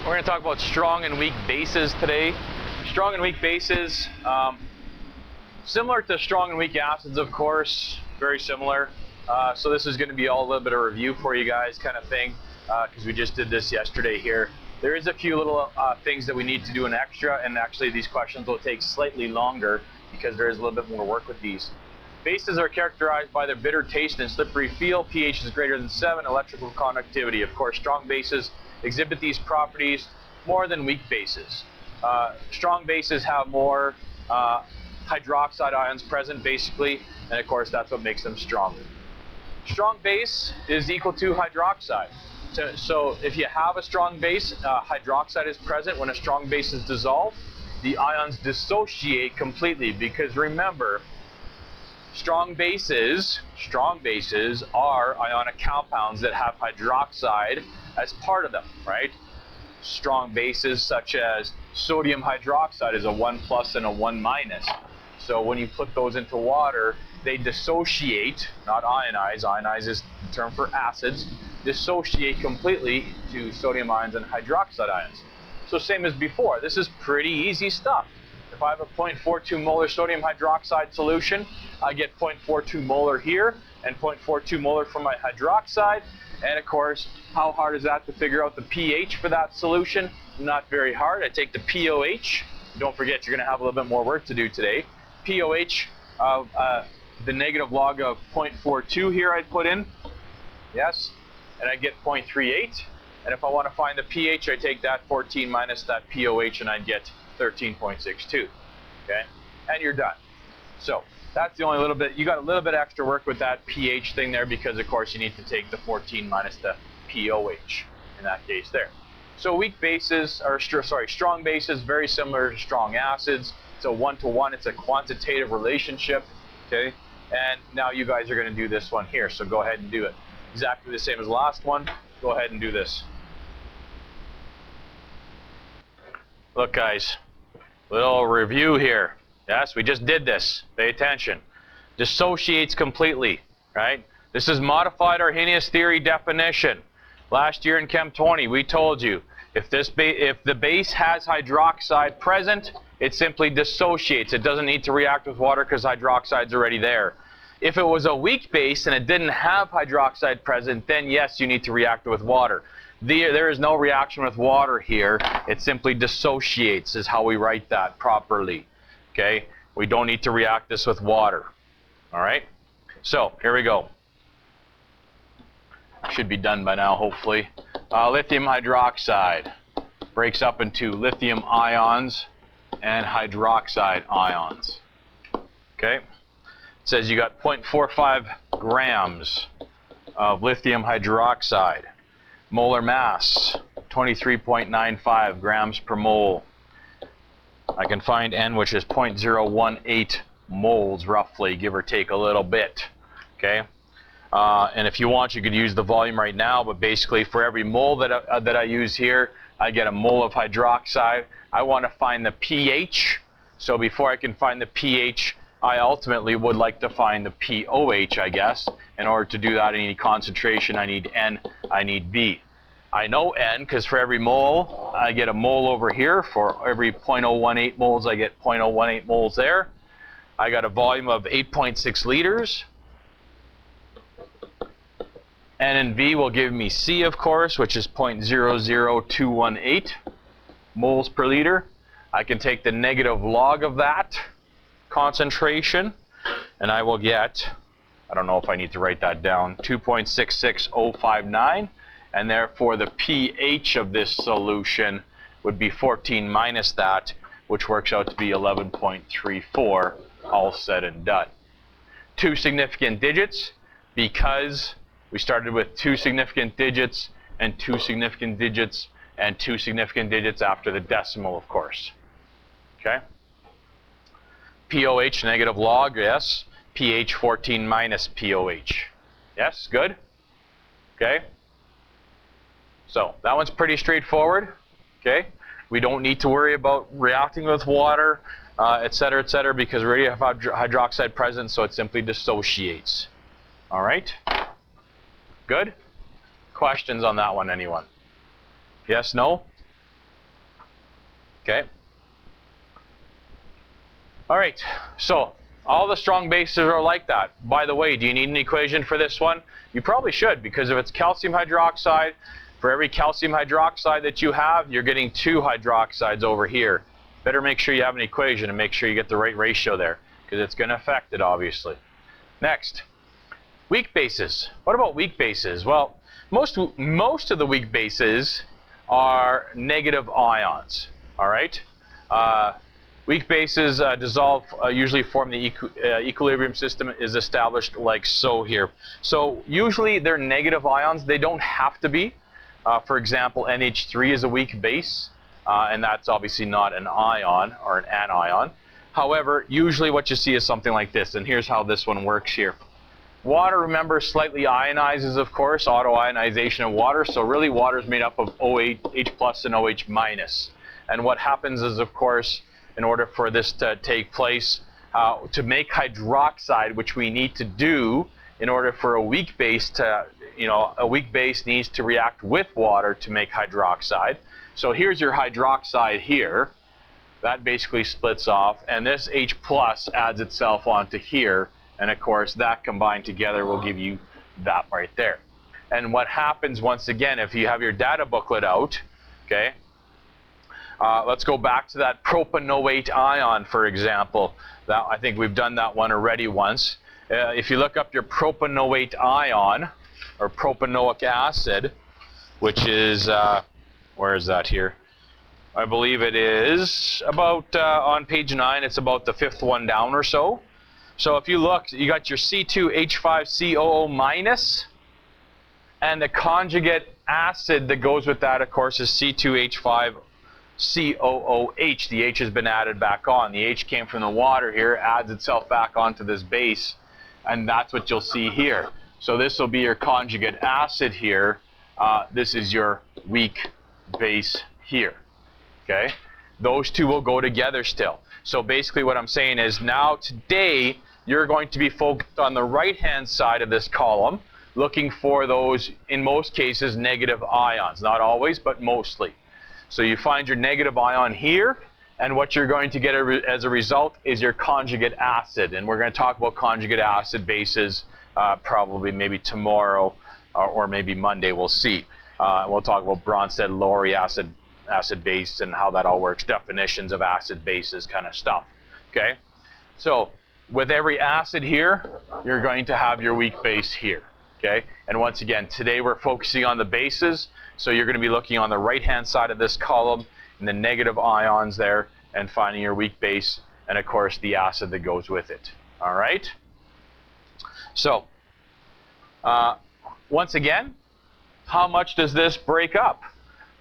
We're going to talk about strong and weak bases today. Strong and weak bases, similar to strong and weak acids, of course, very similar. So this is going to be all a little bit of review for you guys kind of thing, because we just did this yesterday here. There is a few little things that we need to do an extra, and actually these questions will take slightly longer because there is a little bit more work with these. Bases are characterized by their bitter taste and slippery feel. pH is greater than 7. Electrical conductivity. Of course, strong bases exhibit these properties more than weak bases. Strong bases have more hydroxide ions present, basically, and of course that's what makes them stronger. Strong base is equal to hydroxide. So if you have a strong base, hydroxide is present. When a strong base is dissolved, the ions dissociate completely, because remember, strong bases are ionic compounds that have hydroxide as part of them, right? Strong bases such as sodium hydroxide is a 1+ and a 1-. So when you put those into water, they dissociate, not ionize. Ionize is the term for acids. Dissociate completely to sodium ions and hydroxide ions. So same as before, this is pretty easy stuff. If I have a 0.42 molar sodium hydroxide solution, I get 0.42 molar here and 0.42 molar from my hydroxide. And of course, how hard is that to figure out the pH for that solution? Not very hard. I take the pOH. Don't forget, you're going to have a little bit more work to do today. pOH of the negative log of 0.42 here I'd put in. Yes. And I get 0.38. And if I want to find the pH, I take that 14 minus that pOH and I'd get 13.62. Okay? And you're done. So that's the only little bit, you got a little bit extra work with that pH thing there, because of course you need to take the 14 minus the pOH in that case there. So weak bases, or strong bases, very similar to strong acids. It's a 1-to-1, it's a quantitative relationship, okay? And now you guys are going to do this one here, so go ahead and do it. Exactly the same as the last one. Go ahead and do this. Look guys, little review here. Yes, we just did this. Pay attention. Dissociates completely, right? This is modified Arrhenius theory definition. Last year in Chem 20, we told you if the base has hydroxide present, it simply dissociates. It doesn't need to react with water because hydroxide's already there. If it was a weak base and it didn't have hydroxide present, then yes, you need to react with water. There is no reaction with water here. It simply dissociates is how we write that properly. Okay, we don't need to react this with water. All right, so here we go. Should be done by now, hopefully. Lithium hydroxide breaks up into lithium ions and hydroxide ions. Okay, it says you got 0.45 grams of lithium hydroxide. Molar mass, 23.95 grams per mole. I can find N, which is 0.018 moles, roughly, give or take a little bit. Okay, and if you want, you could use the volume right now, but basically for every mole that I use here, I get a mole of hydroxide. I want to find the pH, so before I can find the pH, I ultimately would like to find the pOH, I guess. In order to do that, I need concentration, I need N, I need B. I know N because for every mole, I get a mole over here. For every 0.018 moles, I get 0.018 moles there. I got a volume of 8.6 liters. N and V will give me C, of course, which is 0.00218 moles per liter. I can take the negative log of that concentration, and I will get, I don't know if I need to write that down, 2.66059. And therefore the pH of this solution would be 14 minus that, which works out to be 11.34, all said and done. 2 significant digits, because we started with 2 significant digits and 2 significant digits and 2 significant digits after the decimal, of course. Okay? pOH negative log, yes. pH 14 minus pOH. Yes, good? Okay? So that one's pretty straightforward. Okay? We don't need to worry about reacting with water, et cetera, because we already have hydroxide present, so it simply dissociates. All right? Good? Questions on that one, anyone? Yes, no? Okay. All right, so all the strong bases are like that. By the way, do you need an equation for this one? You probably should, because if it's calcium hydroxide, for every calcium hydroxide that you have, you're getting 2 hydroxides over here. Better make sure you have an equation and make sure you get the right ratio there, because it's going to affect it, obviously. Next, weak bases. What about weak bases? Well, most of the weak bases are negative ions, all right? Weak bases dissolve, usually form the equilibrium system is established like so here. So usually they're negative ions. They don't have to be. For example, NH3 is a weak base, and that's obviously not an ion or an anion. However, usually what you see is something like this, and here's how this one works here. Water, remember, slightly ionizes, of course, autoionization of water. So really water is made up of OH plus and OH minus. And what happens is, of course, in order for this to take place, to make hydroxide, which we need to do in order for a weak base to, a weak base needs to react with water to make hydroxide. So here's your hydroxide here. That basically splits off, and this H plus adds itself onto here. And of course, that combined together will give you that right there. And what happens, once again, if you have your data booklet out, okay, let's go back to that propanoate ion, for example. That, I think we've done that one already once. If you look up your propanoate ion, or propanoic acid, which is, where is that here? I believe it is about, on page 9, it's about the 5th one down or so. So if you look, you got your C2H5COO minus, and the conjugate acid that goes with that, of course, is C2H5COOH. The H has been added back on. The H came from the water here, adds itself back onto this base, and that's what you'll see here. So this will be your conjugate acid here. This is your weak base here. Okay? Those two will go together still. So basically what I'm saying is now today you're going to be focused on the right-hand side of this column, looking for those, in most cases, negative ions. Not always, but mostly. So you find your negative ion here, and what you're going to get as a result is your conjugate acid. And we're going to talk about conjugate acid bases probably maybe tomorrow or maybe Monday, we'll see. We'll talk about Bronsted-Lowry acid base and how that all works, definitions of acid bases kind of stuff. Okay, so with every acid here, you're going to have your weak base here. Okay, and once again, today we're focusing on the bases, so you're going to be looking on the right-hand side of this column in the negative ions there and finding your weak base and, of course, the acid that goes with it. All right, so once again, how much does this break up?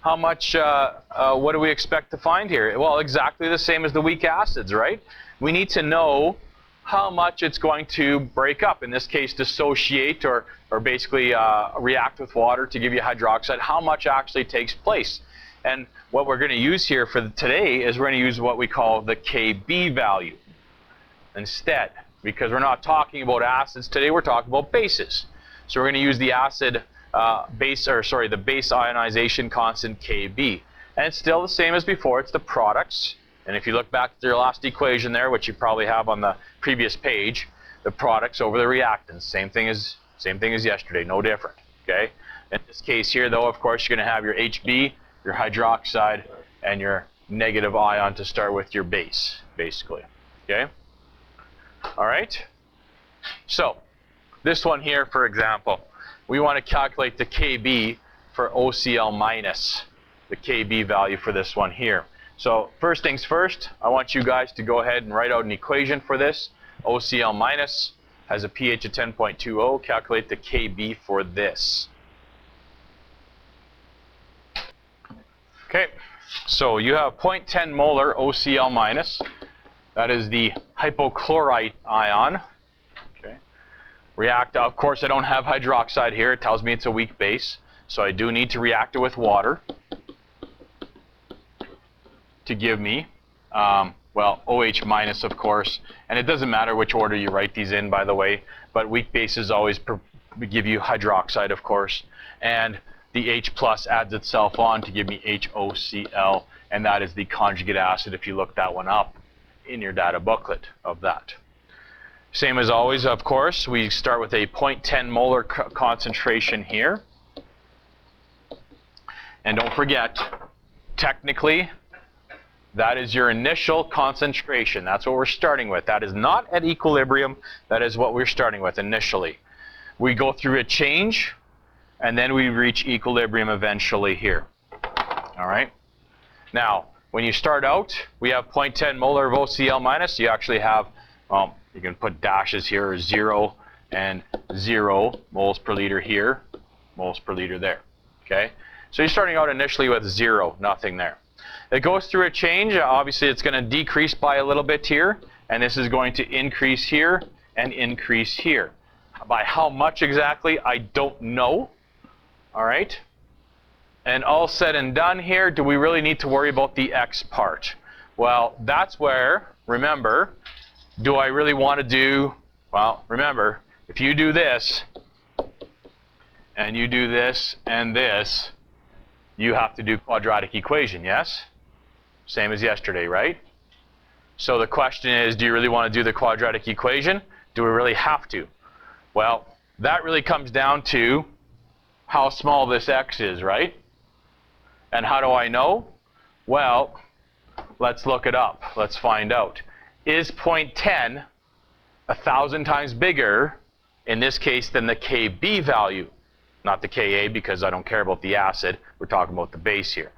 How much, what do we expect to find here? Well, exactly the same as the weak acids, right? We need to know how much it's going to break up. In this case, dissociate or basically react with water to give you hydroxide. How much actually takes place? And what we're going to use here for today is we're going to use what we call the Kb value instead, because we're not talking about acids today, we're talking about bases. So we're going to use the acid the base ionization constant Kb. And it's still the same as before, it's the products. And if you look back to your last equation there, which you probably have on the previous page, the products over the reactants, same thing as yesterday, no different. Okay? In this case here, though, of course, you're going to have your Hb, your hydroxide, and your negative ion to start with your base, basically. Okay? All right? So, this one here, for example, we want to calculate the Kb for OCl minus, the Kb value for this one here. So first things first, I want you guys to go ahead and write out an equation for this. OCl minus has a pH of 10.20. Calculate the Kb for this. Okay, so you have 0.10 molar OCl minus. That is the hypochlorite ion. React, of course, I don't have hydroxide here. It tells me it's a weak base. So I do need to react it with water to give me, well, OH minus, of course. And it doesn't matter which order you write these in, by the way. But weak bases always give you hydroxide, of course. And the H plus adds itself on to give me HOCl, and that is the conjugate acid if you look that one up in your data booklet of that. Same as always, of course, we start with a 0.10 molar concentration here. And don't forget, technically, that is your initial concentration. That's what we're starting with. That is not at equilibrium. That is what we're starting with initially. We go through a change, and then we reach equilibrium eventually here. All right? Now, when you start out, we have 0.10 molar of OCl minus. You actually have, you can put dashes here, 0 and 0 moles per liter here, moles per liter there. Okay? So you're starting out initially with 0, nothing there. It goes through a change. Obviously, it's going to decrease by a little bit here, and this is going to increase here and increase here. By how much exactly, I don't know. All right? And all said and done here, do we really need to worry about the X part? Well, that's where, remember, do I really want to do, well, remember, if you do this, and you do this and this, you have to do quadratic equation, yes? Same as yesterday, right? So the question is, do you really want to do the quadratic equation? Do we really have to? Well, that really comes down to how small this X is, right? And how do I know? Well, let's look it up. Let's find out. Is 0.10 1,000 times bigger, in this case, than the Kb value? Not the Ka, because I don't care about the acid. We're talking about the base here.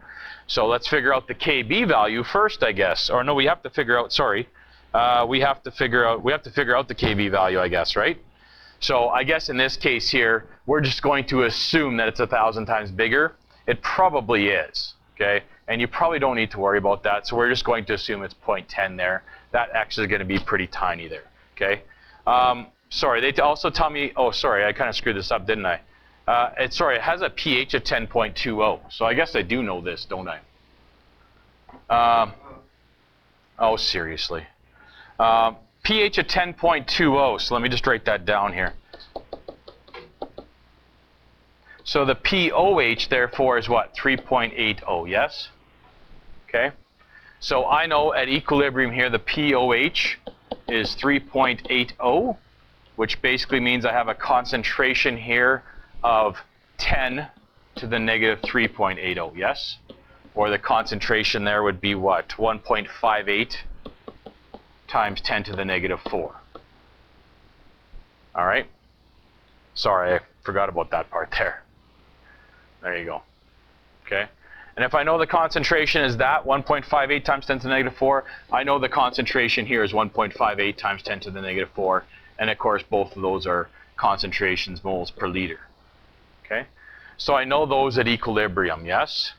So let's figure out the Kb value first, I guess. Or no, we have to figure out, sorry. We have to figure out the Kb value, I guess, right? So I guess in this case here, we're just going to assume that it's 1,000 times bigger. It probably is, okay? And you probably don't need to worry about that. So we're just going to assume it's 0.10 there. That X is going to be pretty tiny there, okay? Sorry, they also tell me, oh, sorry, I kind of screwed this up, didn't I? It has a pH of 10.20. So I guess I do know this, don't I? Oh, seriously. pH of 10.20. So let me just write that down here. So the POH, therefore, is what? 3.80, yes? Okay. So I know at equilibrium here, the POH is 3.80, which basically means I have a concentration here of 10 to the negative 3.80, yes? Or the concentration there would be what? 1.58 times 10 to the negative 4. All right? Sorry, I forgot about that part there. There you go. Okay? And if I know the concentration is that, 1.58 times 10 to the negative 4, I know the concentration here is 1.58 times 10 to the negative 4. And of course, both of those are concentrations, moles per liter. Okay? So I know those at equilibrium, yes?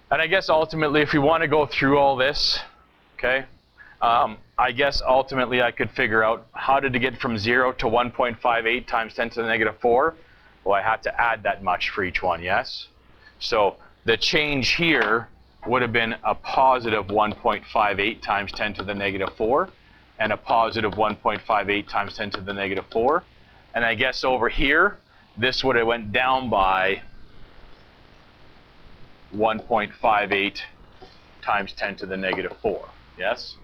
And I guess ultimately, if we want to go through all this, okay, I guess ultimately I could figure out how did it get from 0 to 1.58 times 10 to the negative 4? Well, I had to add that much for each one, yes? So the change here would have been a positive 1.58 times 10 to the negative 4 and a positive 1.58 times 10 to the negative 4. And I guess over here, this would have went down by 1.58 times 10 to the negative 4, yes?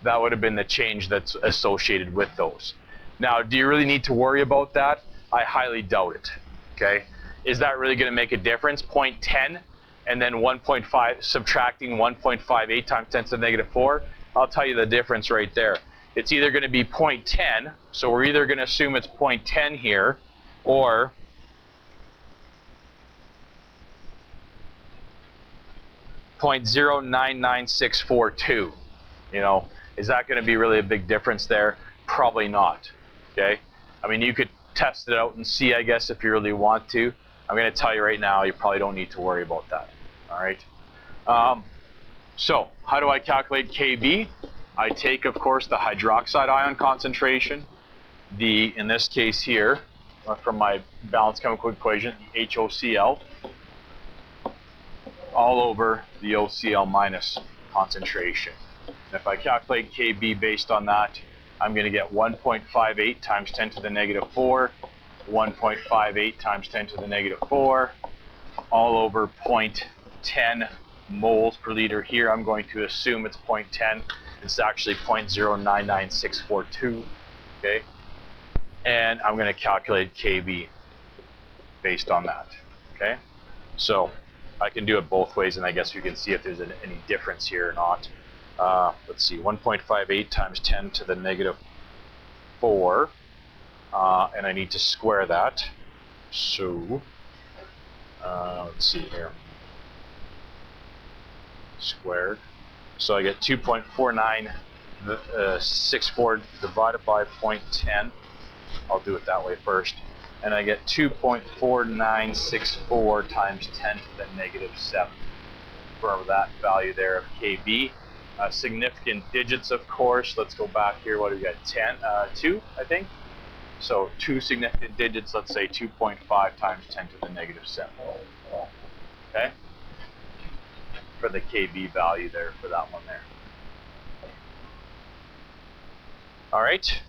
That would have been the change that's associated with those. Now, do you really need to worry about that? I highly doubt it, okay? Is that really going to make a difference? 0.10 and then 1.5, subtracting 1.58 times 10 to the negative 4? I'll tell you the difference right there. It's either going to be 0.10, so we're either going to assume it's 0.10 here, or .099642. You know, is that going to be really a big difference there? Probably not, okay? I mean, you could test it out and see, I guess, if you really want to. I'm going to tell you right now, you probably don't need to worry about that, all right? So, how do I calculate Kb? I take, of course, the hydroxide ion concentration, in this case here, from my balanced chemical equation, the HOCl, all over the OCl minus concentration. And if I calculate Kb based on that, I'm going to get 1.58 times 10 to the negative 4 1.58 times 10 to the negative 4 all over 0.10 moles per liter. Here I'm going to assume it's 0.10. It's actually 0.099642. Okay, and I'm going to calculate KB based on that. Okay, so I can do it both ways, and I guess you can see if there's any difference here or not. Let's see, 1.58 times 10 to the negative 4, and I need to square that. So let's see here, squared. So I get 2.4964 divided by 0.10. I'll do it that way first. And I get 2.4964 times 10 to the negative 7 for that value there of KB. Significant digits, of course. Let's go back here. What do we got? 2, I think. So 2 significant digits. Let's say 2.5 times 10 to the negative 7. Okay? For the KB value there for that one there. All right.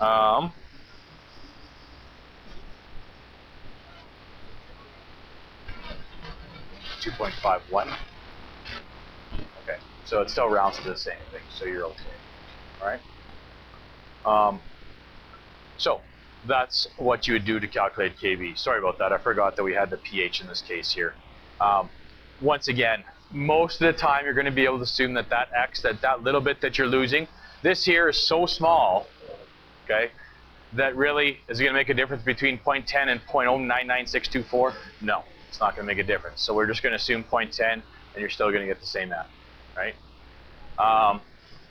2.51. Okay, so it still rounds to the same thing, so you're okay. All right. So that's what you would do to calculate KB. Sorry about that. I forgot that we had the pH in this case here. Once again, most of the time you're going to be able to assume that that X, that little bit that you're losing, this here is so small, okay, that really is going to make a difference between 0.10 and 0.099624? No, it's not going to make a difference. So we're just going to assume 0.10, and you're still going to get the same amount, right?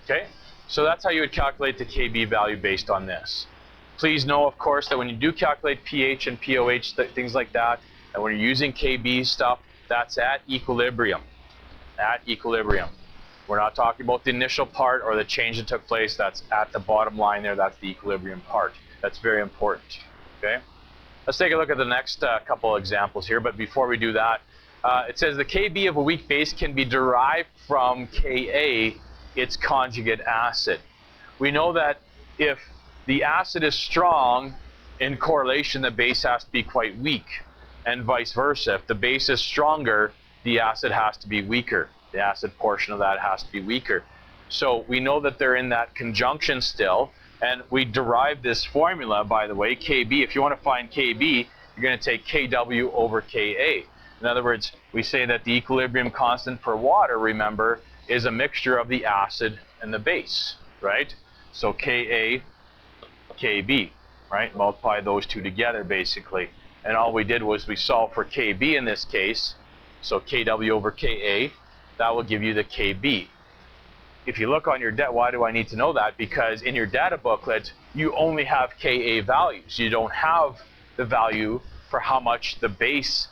Okay, so that's how you would calculate the KB value based on this. Please know, of course, that when you do calculate pH and POH, things like that, and when you're using KB stuff, that's at equilibrium. At equilibrium. We're not talking about the initial part or the change that took place. That's at the bottom line there. That's the equilibrium part. That's very important. Okay. Let's take a look at the next couple of examples here. But before we do that, it says the KB of a weak base can be derived from Ka, its conjugate acid. We know that if the acid is strong, in correlation, the base has to be quite weak, and vice versa. If the base is stronger, the acid has to be weaker. The acid portion of that has to be weaker. So we know that they're in that conjunction still, and we derive this formula, by the way, KB. If you want to find KB, you're going to take KW over Ka. In other words, we say that the equilibrium constant for water, remember, is a mixture of the acid and the base, right? So Ka, Kb, right? Multiply those two together, basically. And all we did was we solved for Kb in this case. So Kw over Ka, that will give you the Kb. If you look on your why do I need to know that? Because in your data booklet, you only have Ka values. You don't have the value for how much the base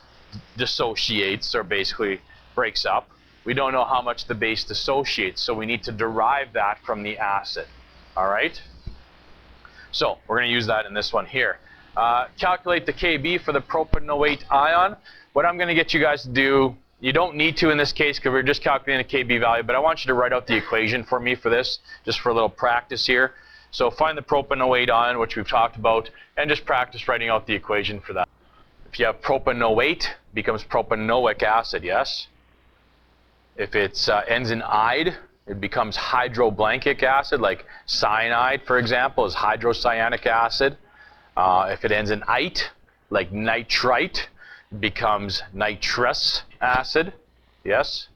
dissociates, or basically breaks up. We don't know how much the base dissociates, so we need to derive that from the acid. All right? So we're going to use that in this one here. Calculate the Kb for the propanoate ion. What I'm going to get you guys to do, you don't need to in this case because we're just calculating the Kb value, but I want you to write out the equation for me for this, just for a little practice here. So find the propanoate ion, which we've talked about, and just practice writing out the equation for that. If you have propanoate, it becomes propanoic acid, yes? If it ends in ide, it becomes hydroblankic acid, like cyanide, for example, is hydrocyanic acid. If it ends in ite, like nitrite, it becomes nitrous acid, yes?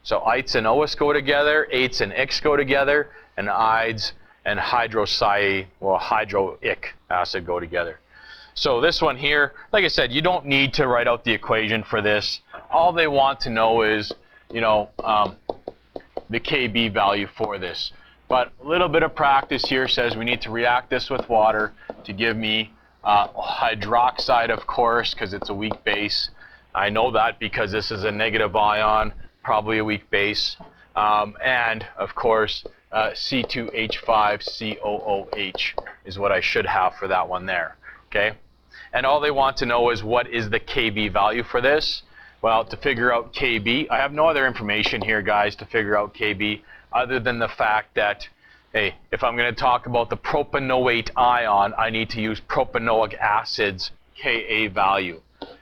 So ites and OS go together, ates and ics go together, and ides and hydroic acid go together. So this one here, like I said, you don't need to write out the equation for this. All they want to know is, you know, the Kb value for this. But a little bit of practice here says we need to react this with water to give me hydroxide, of course, because it's a weak base. I know that because this is a negative ion, probably a weak base. And, of course, C2H5COOH is what I should have for that one there. Okay? And all they want to know is what is the Kb value for this? Well, to figure out Kb, I have no other information here, guys, to figure out Kb other than the fact that hey, if I'm going to talk about the propanoate ion, I need to use propanoic acid's Ka value.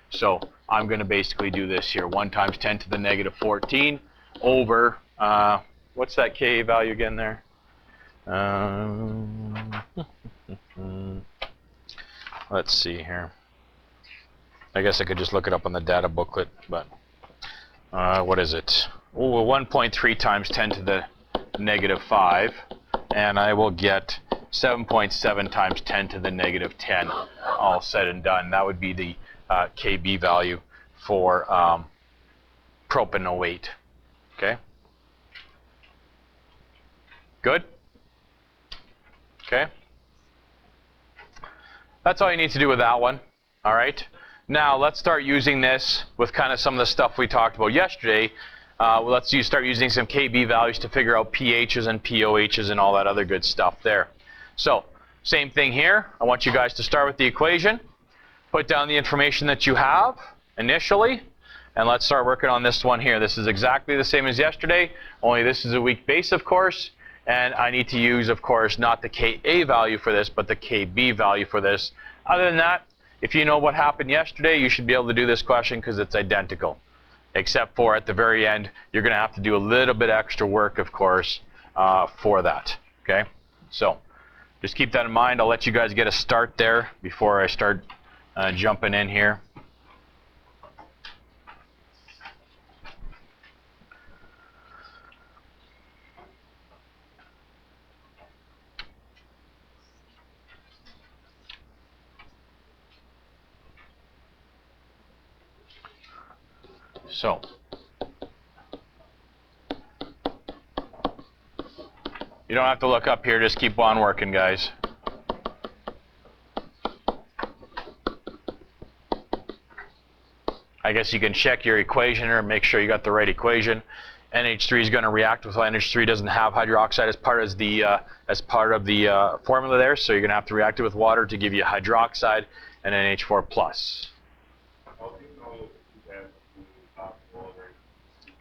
So I'm going to basically do this here. 1 times 10 to the negative 14 over, what's that Ka value again there? Let's see here. I guess I could just look it up on the data booklet, but what is it? Oh, 1.3 times 10 to the negative 5, and I will get 7.7 times 10 to the negative 10, all said and done. That would be the Kb value for propanoate. Okay? Good? Okay? That's all you need to do with that one. All right? Now, let's start using this with kind of some of the stuff we talked about yesterday. Let's start using some Kb values to figure out pHs and pOHs and all that other good stuff there. So, same thing here. I want you guys to start with the equation. Put down the information that you have initially, and let's start working on this one here. This is exactly the same as yesterday, only this is a weak base, of course, and I need to use, of course, not the Ka value for this, but the Kb value for this. Other than that, if you know what happened yesterday, you should be able to do this question because it's identical. Except for at the very end, you're going to have to do a little bit extra work, of course, for that. Okay? So, just keep that in mind. I'll let you guys get a start there before I start jumping in here. So, you don't have to look up here, just keep on working, guys. I guess you can check your equation or make sure you got the right equation. NH3 is going to react with NH3 doesn't have hydroxide as part of the formula there, so you're going to have to react it with water to give you hydroxide and NH4 plus.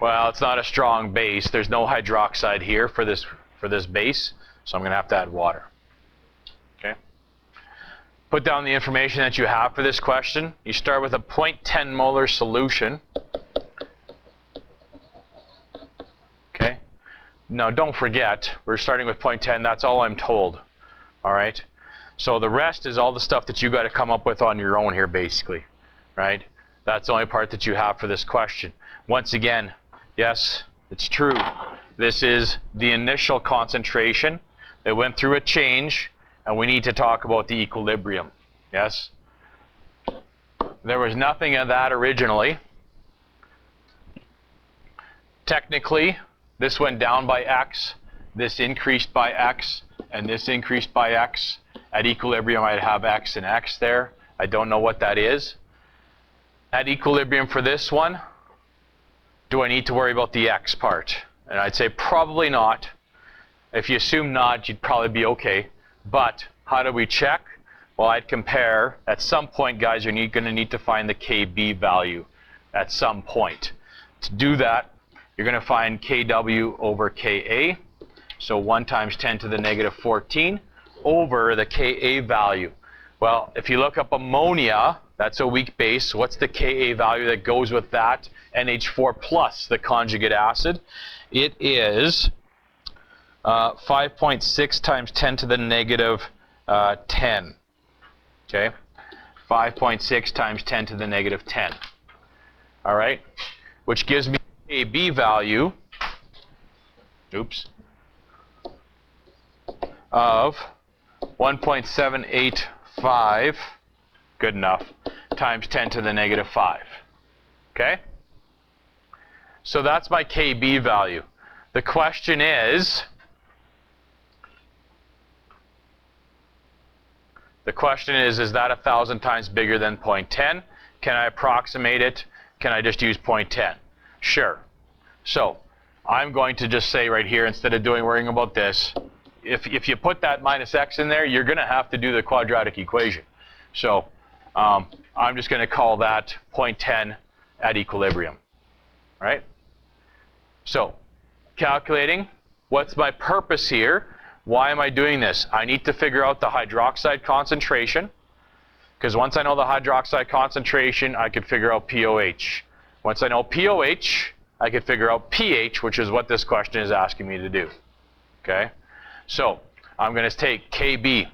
Well, it's not a strong base. There's no hydroxide here for this base, so I'm going to have to add water. Okay. Put down the information that you have for this question. You start with a 0.10 molar solution. Okay. Now, don't forget, we're starting with 0.10. That's all I'm told. All right. So the rest is all the stuff that you got to come up with on your own here, basically. Right. That's the only part that you have for this question. Once again, yes, it's true. This is the initial concentration. It went through a change, and we need to talk about the equilibrium. Yes? There was nothing of that originally. Technically, this went down by x, this increased by x, and this increased by x. At equilibrium, I'd have x and x there. I don't know what that is. At equilibrium for this one, do I need to worry about the x part? And I'd say probably not. If you assume not, you'd probably be okay. But how do we check? Well, I'd compare. At some point, guys, you're going to need to find the Kb value at some point. To do that, you're going to find Kw over Ka. So 1 times 10 to the negative 14 over the Ka value. Well, if you look up ammonia, that's a weak base. What's the Ka value that goes with that? NH4 plus, the conjugate acid. It is 5.6 times 10 to the negative 10. Okay? 5.6 times 10 to the negative 10. All right? Which gives me a Kb value, oops, of 1.785, good enough, times 10 to the negative 5. Okay? So that's my Kb value. The question is, is that 1,000 times bigger than 0.10? Can I approximate it? Can I just use 0.10? Sure. So I'm going to just say right here, instead of worrying about this, if you put that minus x in there, you're going to have to do the quadratic equation. So I'm just going to call that 0.10 at equilibrium. Right? So calculating, what's my purpose here? Why am I doing this? I need to figure out the hydroxide concentration, because once I know the hydroxide concentration, I could figure out POH. Once I know POH, I could figure out pH, which is what this question is asking me to do. Okay? So, I'm going to take Kb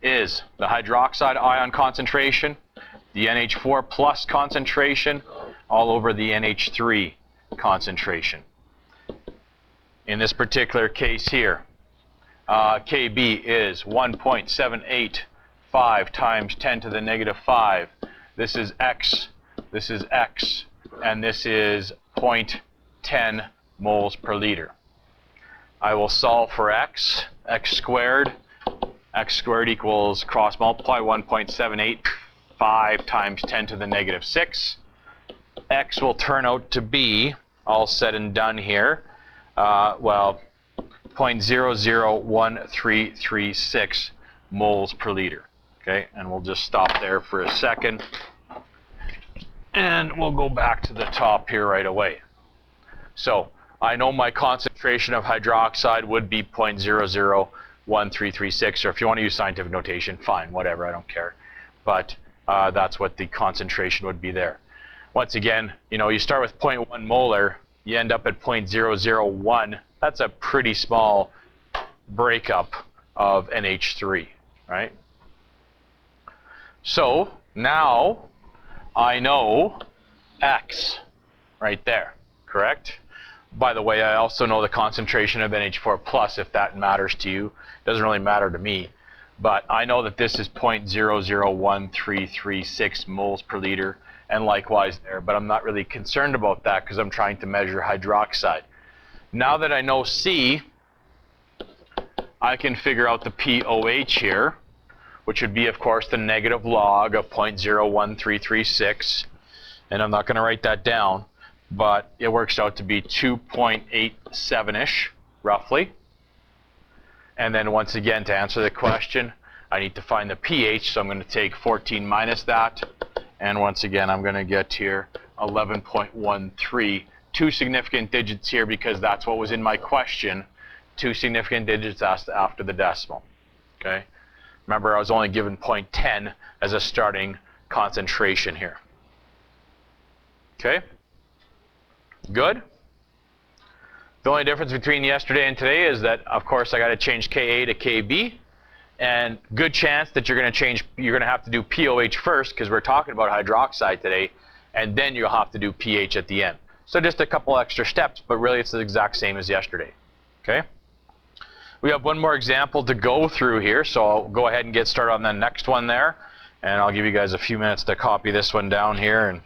is the hydroxide ion concentration, the NH4 plus concentration, all over the NH3 concentration. In this particular case here, Kb is 1.785 times 10 to the negative 5. This is X, and this is 0.10 moles per liter. I will solve for X squared equals cross multiply 1.785 times 10 to the negative 6. X will turn out to be, all said and done here, 0.001336 moles per liter. Okay, and we'll just stop there for a second. And we'll go back to the top here right away. So I know my concentration of hydroxide would be 0.001336, or if you want to use scientific notation, fine, whatever, I don't care. But that's what the concentration would be there. Once again, you start with 0.1 molar, you end up at 0.001. That's a pretty small breakup of NH3, right? So now I know X right there, correct? By the way, I also know the concentration of NH4 plus, if that matters to you. It doesn't really matter to me, but I know that this is 0.001336 moles per liter, and likewise there, but I'm not really concerned about that because I'm trying to measure hydroxide. Now that I know C, I can figure out the POH here, which would be, of course, the negative log of 0.01336, and I'm not going to write that down, but it works out to be 2.87-ish, roughly. And then once again, to answer the question, I need to find the pH, so I'm going to take 14 minus that, and once again, I'm going to get here 11.13. Two significant digits here because that's what was in my question. Two significant digits after the decimal. Okay. Remember, I was only given 0.10 as a starting concentration here. Okay. Good. The only difference between yesterday and today is that, of course, I got to change Ka to Kb, and good chance that you're going to have to do POH first because we're talking about hydroxide today, and then you'll have to do pH at the end. So just a couple extra steps, but really it's the exact same as yesterday. Okay. We have one more example to go through here, so I'll go ahead and get started on the next one there, and I'll give you guys a few minutes to copy this one down here and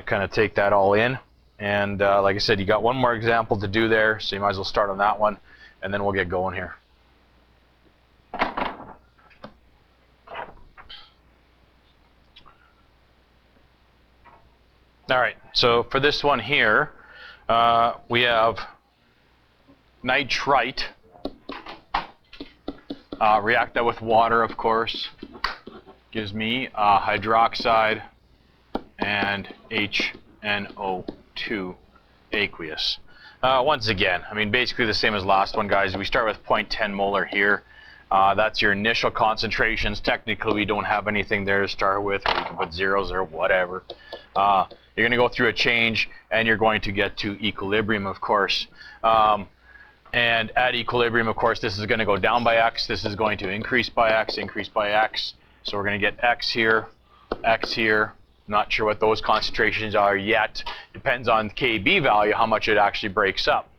kind of take that all in. And like I said, you got one more example to do there, so you might as well start on that one, and then we'll get going here. All right, so for this one here, we have nitrite. React that with water, of course. Gives me hydroxide and HNO2 aqueous. Once again, I mean, basically the same as last one, guys. We start with 0.10 molar here. That's your initial concentrations. Technically, we don't have anything there to start with. Or you can put zeros or whatever. You're going to go through a change, and you're going to get to equilibrium, of course. And at equilibrium, of course, this is going to go down by X. This is going to increase by X, increase by X. So we're going to get X here, X here. Not sure what those concentrations are yet. Depends on Kb value, how much it actually breaks up.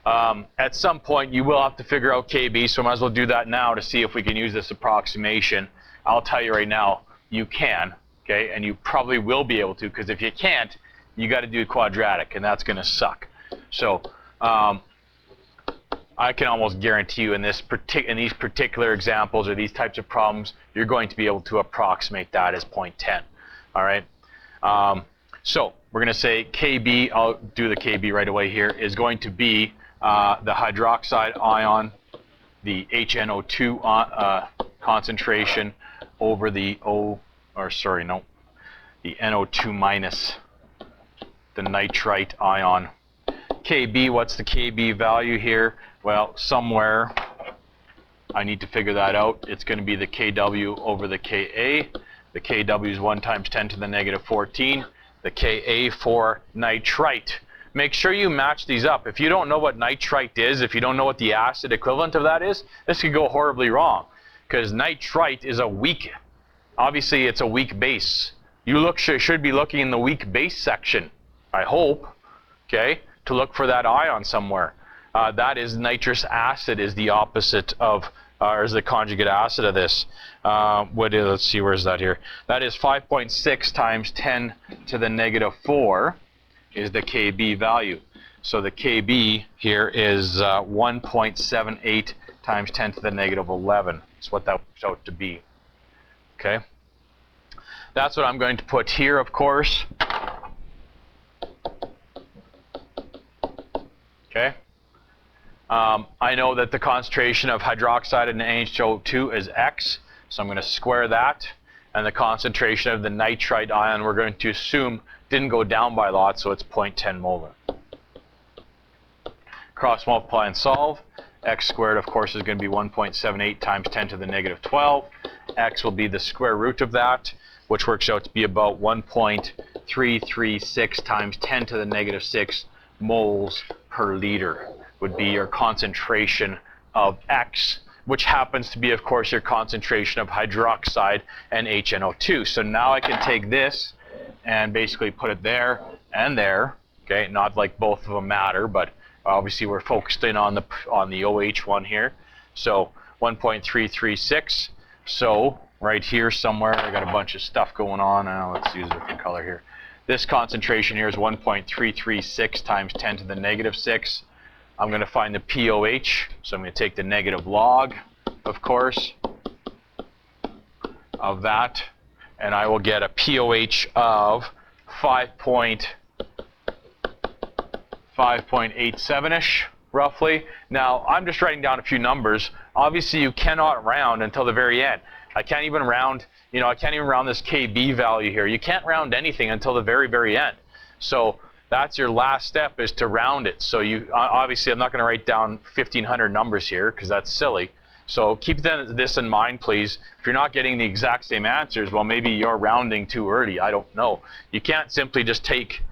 At some point, you will have to figure out Kb, so I might as well do that now to see if we can use this approximation. I'll tell you right now, you can, okay? And you probably will be able to, because if you can't, you got to do quadratic, and that's going to suck. So I can almost guarantee you in these particular examples or these types of problems, you're going to be able to approximate that as 0.10. All right. So we're going to say Kb, I'll do the Kb right away here, is going to be the hydroxide ion, the HNO2 concentration over the the NO2 minus, the nitrite ion, KB, what's the KB value here? Well, somewhere I need to figure that out. It's going to be the KW over the KA. The KW is 1 times 10 to the negative 14. The Ka for nitrite. Make sure you match these up. If you don't know what nitrite is, if you don't know what the acid equivalent of that is, this could go horribly wrong. Because nitrite is a weak, obviously it's a weak base. You should be looking in the weak base section, I hope, okay, to look for that ion somewhere. That is nitrous acid is the opposite of, or is the conjugate acid of this. Let's see, where's that here? That is 5.6 times 10 to the negative 4 is the Kb value. So the Kb here is 1.78 times 10 to the negative 11. That's what that works out to be. Okay? That's what I'm going to put here, of course. Okay? I know that the concentration of hydroxide in NaHO2 is X, so I'm going to square that. And the concentration of the nitrite ion, we're going to assume, didn't go down by a lot, so it's 0.10 molar. Cross multiply and solve. X squared, of course, is going to be 1.78 times 10 to the negative 12. X will be the square root of that, which works out to be about 1.336 times 10 to the negative 6 moles per liter would be your concentration of X, which happens to be, of course, your concentration of hydroxide and HNO2. So now I can take this and basically put it there and there. Okay, not like both of them matter, but obviously we're focused in on the OH one here. So 1.336. So right here somewhere, I got a bunch of stuff going on. Let's use a different color here. This concentration here is 1.336 times 10 to the negative 6. I'm going to find the POH, so I'm going to take the negative log, of course, of that, and I will get a POH of 5.87-ish, roughly. Now, I'm just writing down a few numbers. Obviously, you cannot round until the very end. I can't even round, I can't even round this KB value here. You can't round anything until the very, very end. So that's your last step, is to round it. So you obviously, I'm not going to write down 1,500 numbers here because that's silly. So keep this in mind, please. If you're not getting the exact same answers, well, maybe you're rounding too early. I don't know. You can't simply just take,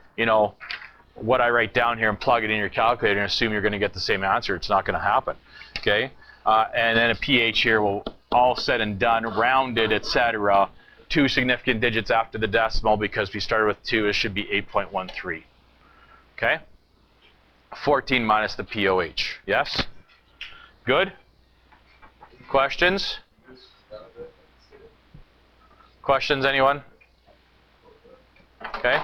what I write down here and plug it in your calculator and assume you're going to get the same answer. It's not going to happen. Okay? And then a pH here will, all said and done, rounded, etc. 2 significant digits after the decimal, because we started with 2, it should be 8.13. Okay? 14 minus the POH. Yes? Good? Questions? Questions, anyone? Okay.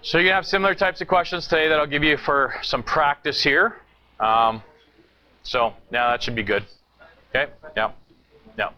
So you're going to have similar types of questions today that I'll give you for some practice here. So now that should be good. Okay? Yeah. Yeah.